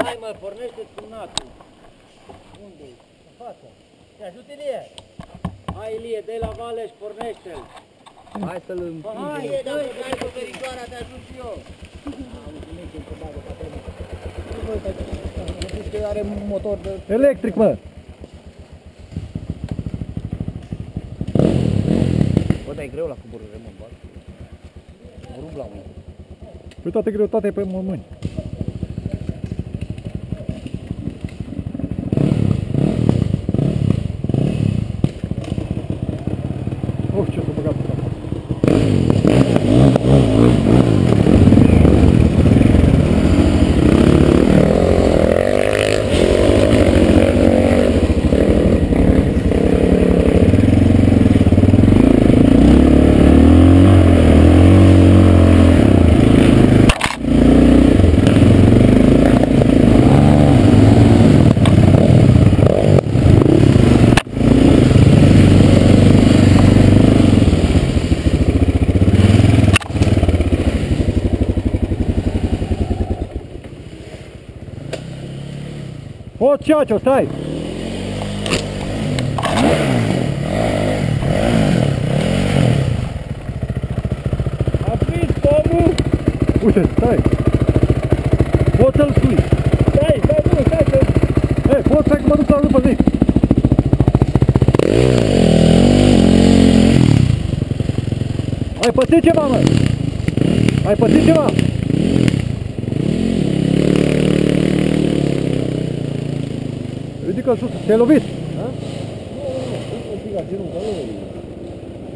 Hai mă, pornește-ți cu natul. Unde-i? În față. Te ajut Ilie. Hai Ilie, dă-i la vale și pornește-l. Hai să-l împingem. Hai, dacă dai pe verigoara, te ajut și eu. Are motor de... Electric, mă! Bă, dar e greu la cuborul remont, bă. Rup la mâini. Păi toată greutatea e pe mâini. Oh, ce s-a băgat pe capă. O, Ciacio, stai! A prins pomul! Uite, stai! Poți să-l spui! Stai, stai, stai! Hei, poți să mă duc la după zi! Ai pățit ceva, mă? Ai pățit ceva? Ridică-l sus, te-ai lovit? Ha? Nu, un pic la genunchi, nu.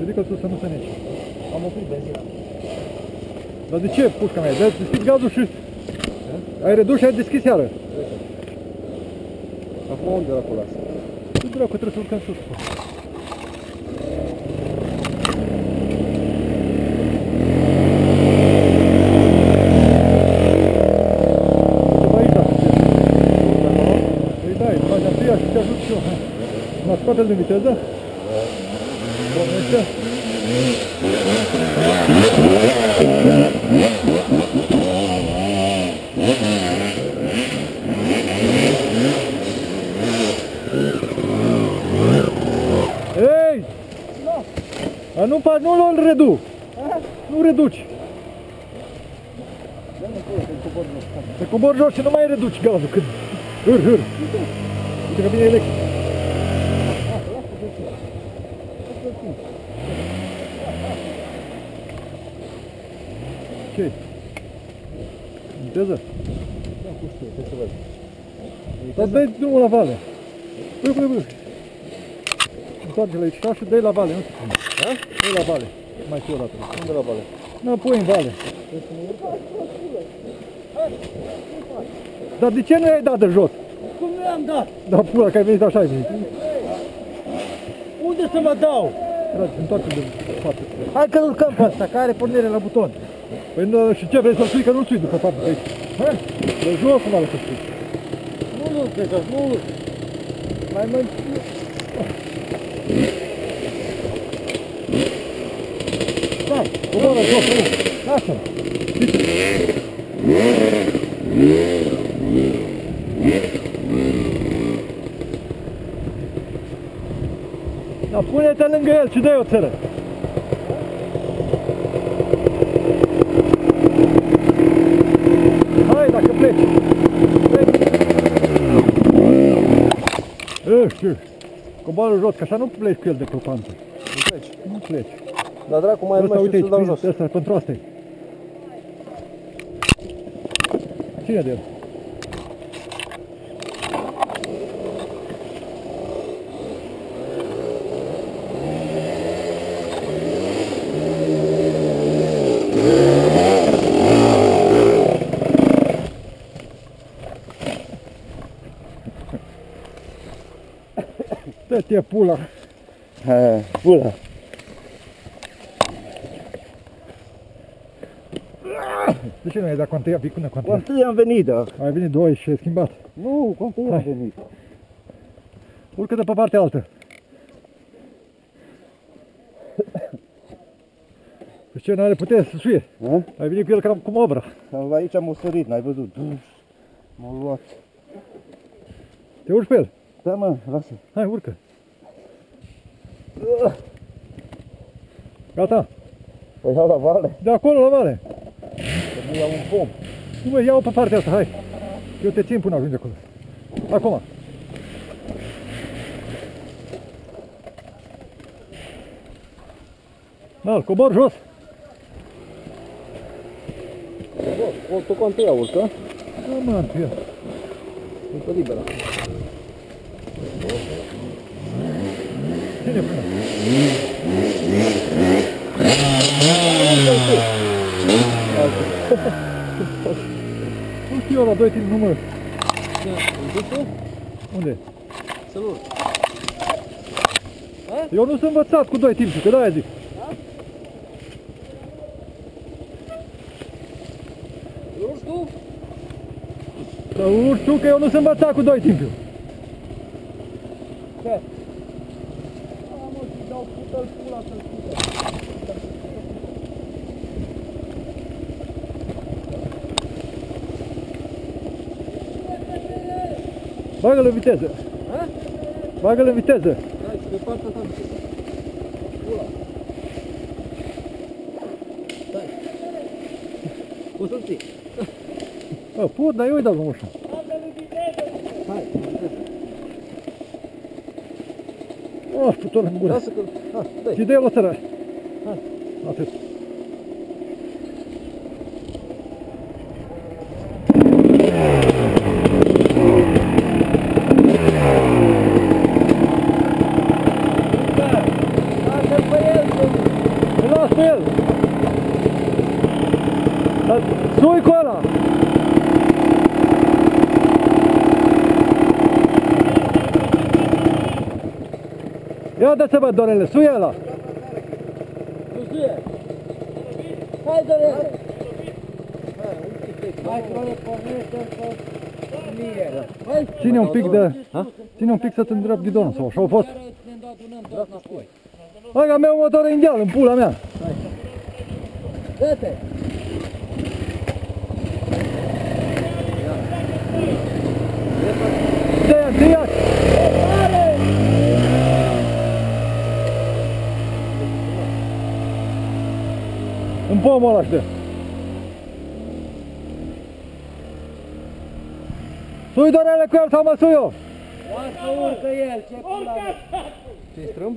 Ridică-l sus să nu se nece. Am oprit benzina. Dar de ce, pușca mea? De-ai deschis gazul și... Ai redus și ai deschis iară. Acum unde la acolo? Ce dracu, trebuie să urcăm sus. Scoate-l din viteză. Pornește. Ei! Nu-l redu. Nu reduci. Te cobori jos și nu mai reduci gazul. Când hâr. Uite că vine electric. Ce? Viteză? Da, cu știu, ce să văd. Dar dai drumul la vale. Băi. Întoarce-l aici și dai la vale, nu știu cum. Da? Dai la vale. Mai fi o dată. Unde la vale? Înapoi în vale. Dar de ce nu i-ai dat de jos? Cum nu i-am dat? Dar pula, că ai venit așa ai venit. Unde să mă dau? Dragi, întoarce de față. Hai că urcăm pe ăsta, care are pornire la buton. Păi nu, și ce vrei să-l sui, că nu-l sui după față de aici. Ha? De jos nu să sui. Nu, pe jos, nu. Mai Stai, coboară jos, lasă-mă. Dar pune-te lângă el și dă-i o țără. Hai, dacă pleci. Coboară jos, că așa nu pleci cu el de pe pantă. Nu pleci. Nu pleci. Dar dracu, mai Ăsta, rămas uite și să-l dau aici, jos. ăsta, pentru asta e. Ține de el. Dă-te pula! Pula! De ce nu ai dat conteia? Vii până conteia? Întâi am venit, da. Ai venit 2 și ai schimbat. Nu, întâi am venit. Urcă-te pe partea altă. Păi ce, n-are putere să suie? Ai venit cu el ca cu obra. Aici am osărit, n-ai văzut. M-au luat. Te urci pe el? Da, mă, lasă. Hai, urcă. Gata. Păi iau la vale. De acolo la vale. Să nu iau un pom. Nu mă, iau pe partea asta, hai. Eu te țin până ajunge acolo. Acum. Da, cobor jos. Tu cu întâia urcă. Da, mă, întâia. Urcă liberă. Ține până. Nu știu eu la 2 timp, nu mă. Unde? Să-l urc. Eu nu sunt învățat cu 2 timp, că de-aia zic. Îl urci tu? Să urci tu, că eu nu sunt învățat cu 2 timp. Ce? Mă, și dau pută-l pula să-l pută. Bagă-l în viteză. Ha? Bagă-l în viteză. Hai, pe partea asta. Pula. Stai. Poți să-l ții? Bă, pot, dar eu îi dau drumul așa. Hai. Oh, putul în gură. Lasă că... Ha, dai. Și dă-i-l o țără. Hai. Atât. Lasă-l pe el, Îl las pe el. Dar sui cu ăla. Ia dă să văd, Dorele, suie ăla. Suzie. Hai, Dorele. Hai, Dorele, pornește-l pe mie. Hai. Ține un pic de... Ține un pic să te îndrept ghidonul sau așa a fost. Ne-am dat un tot înapoi. Hai că am eu motor indial în pula mea. Dă-te. Dă-i, întâiați. În pomul ăla știu. Sui, Dorele, cu el sau mă sui eu? Lasă, urcă el, ce pula mea. Ce-i strâmb?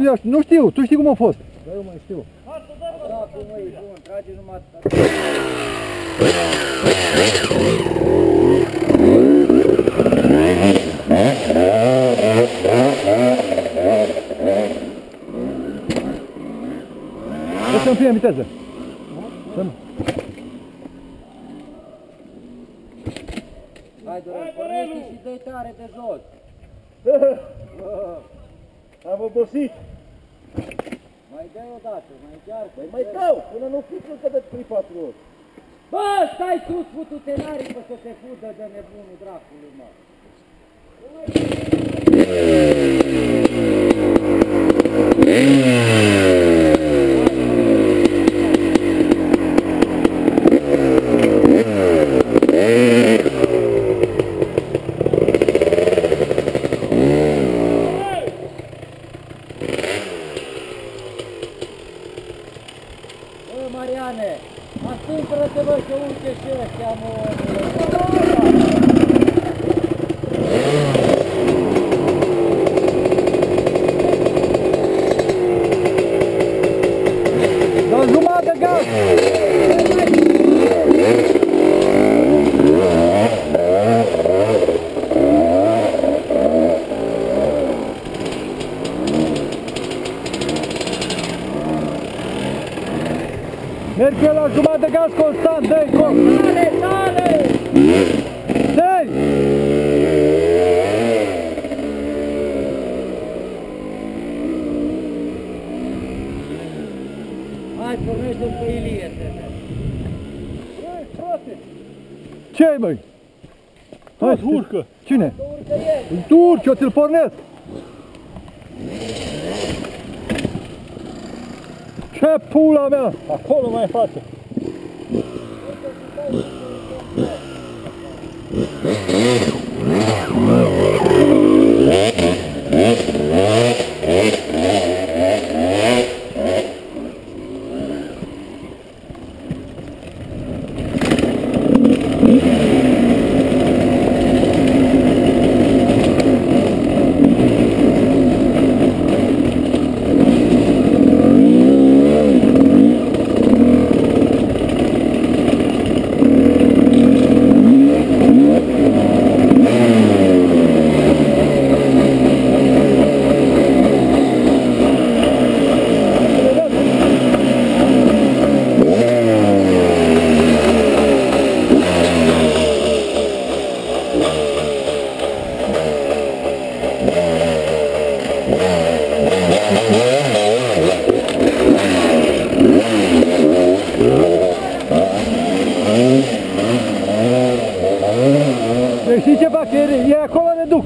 Eu nu știu, tu știi cum a fost. Da, eu mai știu. Dracu, măi, bun, trage numai... Să să-mi fie în viteză. Hai, Dorel, pornește și dă-i tare de jos. Am obosit. Mai dă-i odată, mai încearcă. Mai dau, până nu fiți încă de 3-4 ori. Bă, stai sus, pututenarii, că să te fudă de nebunul dracului, mă. Bă, Mariane, astâmpără-te, bă, că uite și ăștia, mă. Dă jumătate de gaz. Merg pe la jumătate de gaz constant, dă-i, com! Tare, tare! Dă-i! Hai, pornește-l pe Ilie, tete. Băi, frate! Ce-i, măi? Hai, urcă! Cine? Urcă el! Tu urci, eu ți-l pornesc! Ce pula mea? Acolo mai în față! Deci știi ce fac? Ei acolo ne duc.